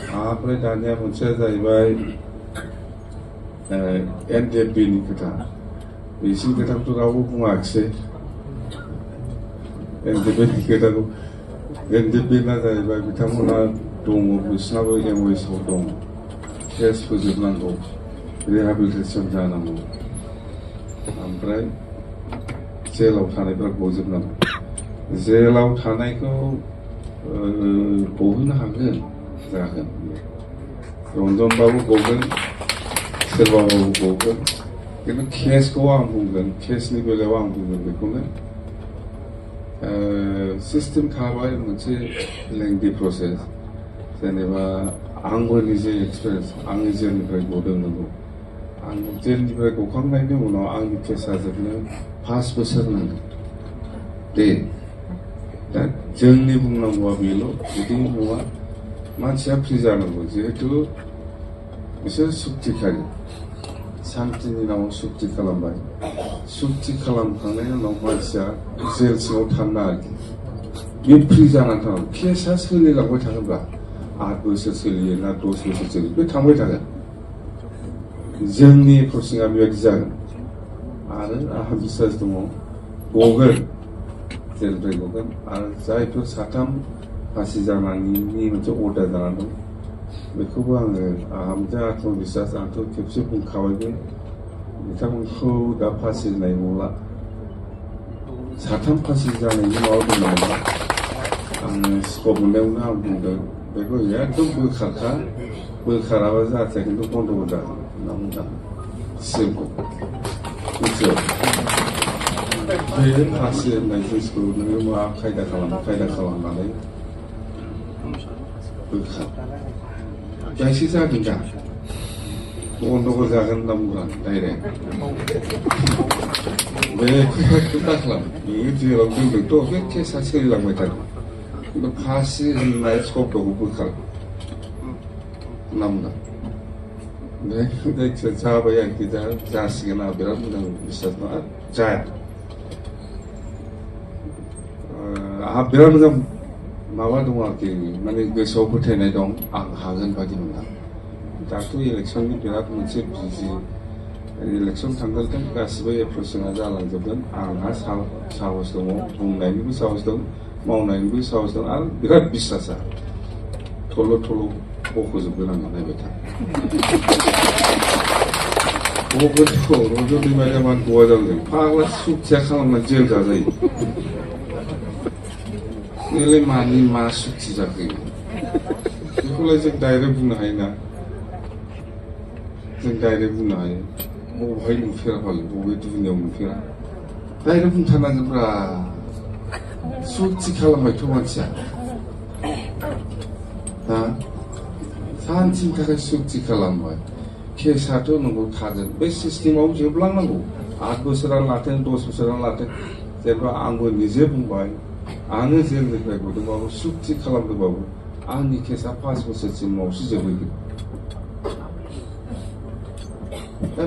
ओमफ्राय दानिया मोनसेया जाहैबाय एनडिएफबिनि खोथा बिसिनि खोथाखौथ' रावबो बुङाखिसै एनडिएफबिनि खोथाखौ एनडिएफबिना जाहैबाय बिथांमोना दङ बिसिनाबो एमओएसआव दं केस फोजोबनांगौ रिहेबिलिटेसन जानांगौ ओमफ्राय जेलाव थानायफ्रा गजोबनांगौ जेलाव थानायखौ गहोनो हागोन जागोन रन्जनबाबो गगोन सोरबाबाबो गगोन खिन्थु केसखौ आं बुंगोन केसनि बेलायाव आं बुंगोन बेखौनो सिस्टेम थाबाय मोनसे लेंथि प्रसेस जेनेबा आंबो निजे एक्सपिरियेन्स आंनि जेलनिफ्राय गदों नंगौ आं जेलनिफ्राय गखांनायनि उनाव आंनि केसा जोबनो 5 बोसोर नांगोन दे दा जोंनि बुंनांगौआ बेल' बिदि नङा मानसिया फ्रि जानांगौ जिहेतु बिसोर सुक्तिखारि सान्तिनि नामाव सुक्ति खालामबाय सुक्ति खालामखांनायनि उनाव मानसिया जेल सिङाव थानो आरोखि बे फ्रि जानानै थानांगौ केसा सोलिलांबाय थागोनब्ला 8 बोसोर सोलियो ना 10 बोसोर सोलियो बे थांबाय थागोन जोंनि प्रसिङा बेबायदि जागोन आरो आंहा बिश्वास दङ गगोन जेलनिफ्राय गगोन आरो जायफोर 3 फासि जानायनि मोनसे अर्डार जानानै दं बेखौबो आंहा मोनसे आत्मबिश्वास आंथ' खेबसे बुंखाबायबो बिथांमोनखौ दा फासि होनाय नंला 3 फासि जानायनि माबा दं नामा आङो स्कप मोननायावनो आं बुंदों बेखौ एकदम बोखाराबा जाहाथे खिन्थु बन्द'बो जागोन होनना बुंदों सिमखौ मिथियो बे फासि होननाय जिनिसखौ नोङो मा खायदा खालामनानै बोखार जायसे जागोन दा बन्द'बो जागोन होनना बुंदों डाइरेक्ट बे खोथाखौ दा खालाम बेयो जेराव दोनदोंथ' बे केसा सोलिलांबाय थागोन खिन्थु फासि होननाय शब्दखौ बोखार होनना बुंदों बे जायखिया जाबाय आरोखि दा जासिगोन आं बिराद मोजां बिश्वास दं आरो जाया आंहा बिराद मोजां माबा दं आरोखि माने गोसोआव फोथायनाय दं आं हागोन बादि मोनदां दाथ' इलेक्सननि बिराद मोनसे बिजि इलेक्सन थांगोन गासिबो एप्रोचआ जालांजोबगोन आंहा साहस दङ बुंनायनिबो साहस दं मावनायनिबो साहस दं आरो बिराद बिश्वासा थल' बख'जोबगोन आं नायबाय था रन्जन दैमारिया मान गवा जादों फाग्ला सुखिया खालामना जेल जाजायो नोंलाय मानि मा सुक्ति जाखो बेखौलाय जों डाइरेक्ट बुंनो हायो ना जों डाइरेक्ट बुंनो हायो बबेहाय नुफेरा फाले बबे दुनियाव नुफेरा डाइरेक्ट बुंथारनांगोनब्रा सुक्ति खालामबायथ' मानसिया हा सानसेनि थाखाय सुक्ति खालामबाय केसाथ' नंगौ थागोन बे सिस्टेमाव जोबलांनांगौ 8 बोसोरानो लाथों 10 बोसोरानो लाथों जेनेबा आंबो निजे बुंबाय आङो जेलनिफ्राय गदोंबाबो सुक्ति खालामदोंबाबो आंनि केसा 5 बोसोरसिमावसो जोबहैगोन दा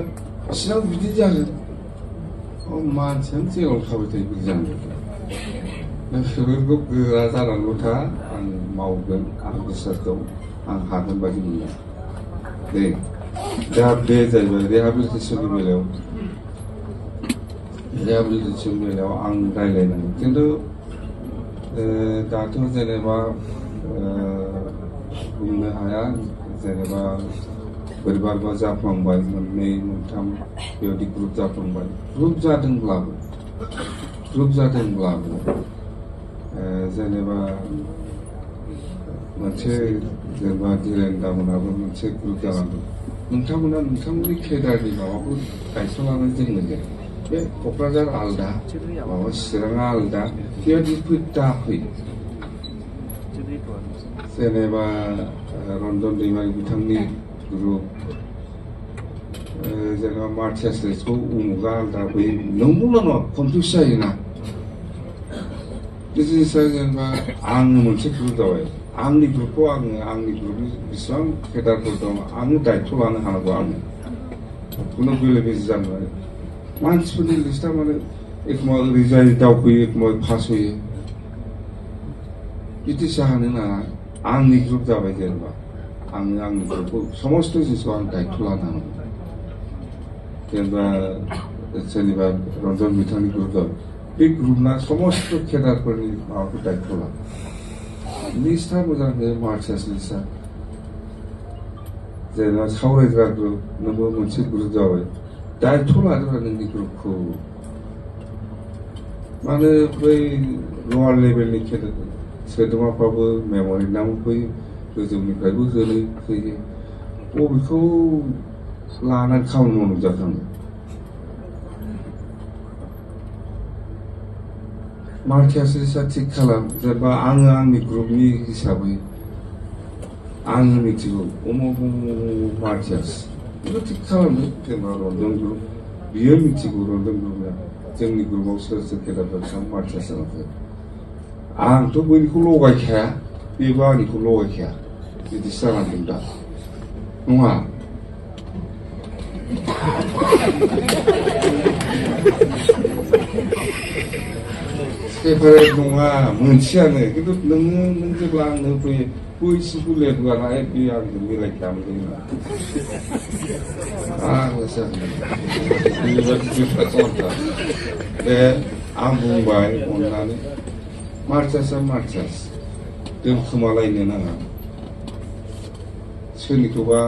बिसिनाव बिदि जागोन मानसियानो जेलाव थाबाय थायो बिदि जागोन दा बेफोरखौ गोरा जानानैल' था आं मावगोन आं बिश्वास दं आं हागोन बायदि मोनदों दे दा बे जाहैबाय रिहेबिलिटेसननि बेलायाव आं रायज्लायनांगौ खिन्थु दाथ' जेनेबा बुंनो हाया जेनेबा बोरैबा जाफ्लांबाय 2, 3 बेबायदि ग्रुप जाफ्लांबाय ग्रुप जादोंब्लाबो जेनेबा मोनसे जेनेबा धीरेन दामोनाबो मोनसे ग्रुप जालांदों नोंथांमोना नोंथांमोननि केडारनि माबाखौ दायथ' लानानै दोनगोन बे क'क्राझार आलदा माबा चिराङा आलदा बेबायदि दाफै जेनेबा रन्जन दैमारि बिथांनि ग्रुप जेनेबा मार्टियास लेसखौ उमुगा आलदा बै नंगौना नङा कनफिउस जायोना बे जिनिसा जेनेबा आङो मोनसे ग्रुप जाबाय आंनि ग्रुपखौ आंनि ग्रुपनि बेसेबां केडारफोर दं आङो दायथ' लानो हानांगौ आङो खुनु बेले बेजे जानो हायो मानसिफोरनि लिस्टआ माने एखम्बा ओरै जायो दावखोयो एखम्बा फासयो बिदि जाहोनो नाङा आंनि ग्रुप जाबाय जेनेबा आंनि ग्रुपखौ समस्त जिनिसखौ आं दायित्व लानांगौ जेनेबा सोरनिबा रन्जन बिथांनि ग्रुप दं बे ग्रुपना समस्त केडारफोरनि माबाखौ दायित्व ला लिस्टआ मोजां हो मार्चार्स लिस्टआ जेनेबा सावरायग्रा ग्रुप नोंबो मोनसे ग्रुप जाबाय दायित्व लादोंब्ला नोंनि ग्रुपखौ मानो बै लवार लेभेलनि सोद्रोमाफ्राबो मेम'रेन्डाम फैयो गोजौनिफ्रायबो होयो बबेखौ लानानै खामानि मावनो जाखाङो मार्चार्स लिस्टआ थिग खालाम जेनेबा आङो आंनि ग्रुपनि हिसाबै आङो मिथिगौ उमुक मार्चार्स बेखौ थिग खालामदो जेनेबा रन्जन ग्रुप बियो मिथिगौ रन्जन ग्रुपआ जोंनि ग्रुपआव सोर सोर केडारफोर बेसेबां मार्चार्स जालांखो आंथ' बयनिखौ लगायखाया बेबो आंनिखौ लगायखाया बिदिसो जालांदों दा नङा सेपारेट नङा मोनसेयानो खिन्थु नों जेब्ला आंनो फैयो बैसिखौ लेबोआना बे आंजों मिलायखायामोन बे आं बुंबाय अननानै मार्चार्सआ मार्चार्स दोनखोमालायनो नाङा सोरनिखौबा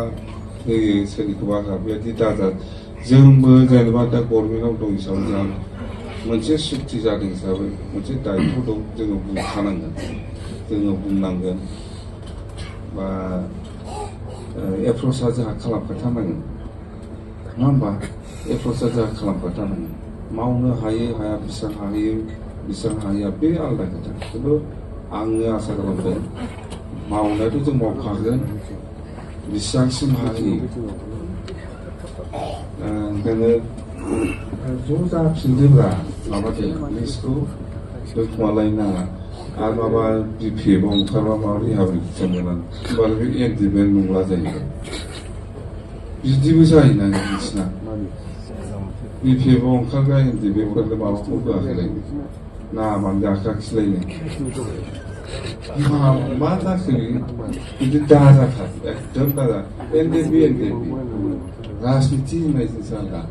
होयो सोरनिखौबा बेबायदि दाजा जोंबो जेनेबा दा गभर्नमेन्टआव दं हिसाबै जों मोनसे सुक्ति जादों हिसाबै मोनसे दायित्व दं जोङो बुंखानांगोन जोङो बुंनांगोन बा एप्र'चआ जोंहा खालामखाथारनांगोन नङा होमबा एप्र'चआ जोंहा खालामखाथारनांगोन मावनो हायो हाया बेसेबां हायो बेसेबां हाया बे आलादा खोथा खिन्थु आङो आसा खालामदों मावनायाथ' जों मावखागोन बेसेबांसिम हायो ओंखायनो ज' जाफिनदोब्ला माबादो लिस्टखौ दोनखोमालायनो नाङा आरो माबा बिपिएफआव ओंखारबा माबा रिहाबिलिटेसन मोनां होमबानो बे एनडिमेन्ट नंला जायो बिदिबो जायोना नोंसिना बिपिएफआव ओंखारग्रा एनडिमेन्टफोरनो माबाखौ होआखैलायनो नामानो गाखाखिलायनो मा जाखो बिदि दाजाथार एकदम दाजा एनडिपि राजनिति होननाय जिनिसा आलदा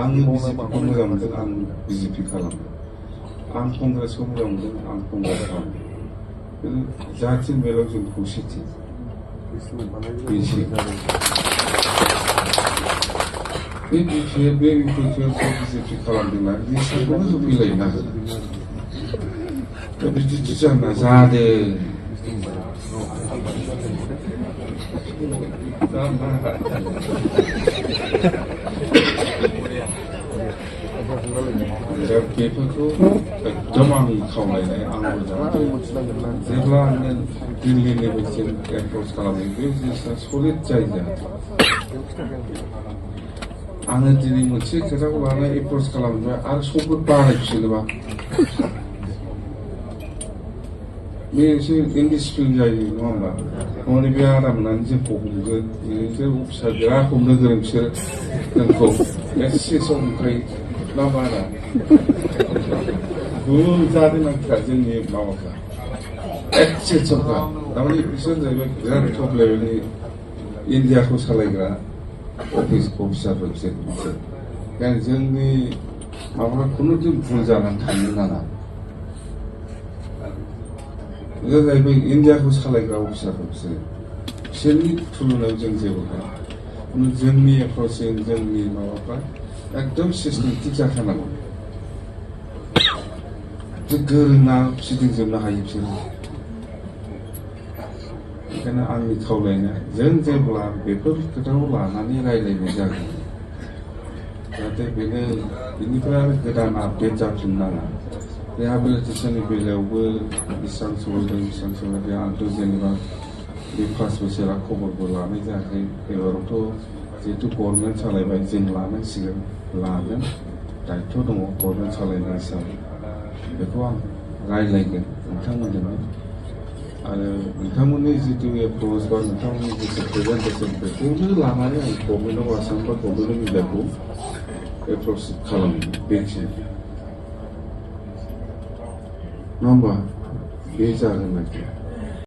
आङो बिजेपिखौ मोजां मोनदों आं बिजेपि खालामदों आं कंग्रेसखौ मोजां मोनदों आं कंग्रेस खालामदों जाथि मेलाव जों खौसेथि बे बिजेपि खालामदोंना लिस्टखौनो होफैलायना दा बिदि जाना जादों बेफोरखौ एकदम आं खावलायनाय आं जेब्ला आङो दिल्ली लेभेलसिम एप्र'च खालामो बे जिनिसा सलिड जायो आङो दिनै मोनसे खोथाखौ लानानै एप्र'च खालामबाय आरो सबबो बारायफिनोबा बे एसे इनडिसिप्लिन जायो नङा होमबा माने बे आराम मोननानै जोंखौ हमगोन बिसोर अफिसार बिराद हमनो गोरों बिसोर जोंखौ एसे समनिफ्राय ना बारा जादों मानसिफ्रा जोंनि माबाफ्रा एसे समफ्रा थारमाने बिसोर जाहैबाय बिराद टप लेभेलनि इन्डियाखौ सालायग्रा अफिसारफोर बिसोर जोंनि माबाफ्रा खुनु दिन भुल जानानै थानो नाङा बिसोर जाहैबाय इन्डियाखौ सालायग्रा अफिसारफोर बिसोरनि थुलुनायाव जों जेबो गैया जोंनि एप्र'चजों जोंनि माबाफ्रा एकदम सिस्टेमेटिक जाथारनांगौ गोरोंना फिदिंजोबनो हायो बिसोरो ओंखायनो आंनि खावलायनाय जों जेब्ला बेफोर खोथाखौ लानानै रायज्लायनाय जागोन जाहाथे बेनिफ्राय आरो गोदान आपडेट जाफिननाङा रिहाबिलिटेसननि बेलायावबो बेसेबां सहैदों बेसेबां सहैदों आंथ' जेनेबा बे 5 बोसोरा खबरबो लानाय जायाखै एबारावथ' जिहेतु गभर्नमेन्ट सालायबाय जों लानांसिगोन लागोन दायित्व दङ गभर्नमेन्ट सालायनाय हिसाबै बेखौ आं रायज्लायगोन नोंथांमोनजोंनो आरो नोंथांमोननि जितु एप्र'च बा नोंथांमोननि जितु प्रेजेन्टेसन बेखौनो लानानै आं गभर्नमेन्टआव आसाम बा गभर्नमेन्ट मिडियाखौ एप्र'च खालामो बेखिनि नङा होमबा बे जागोन आरोखि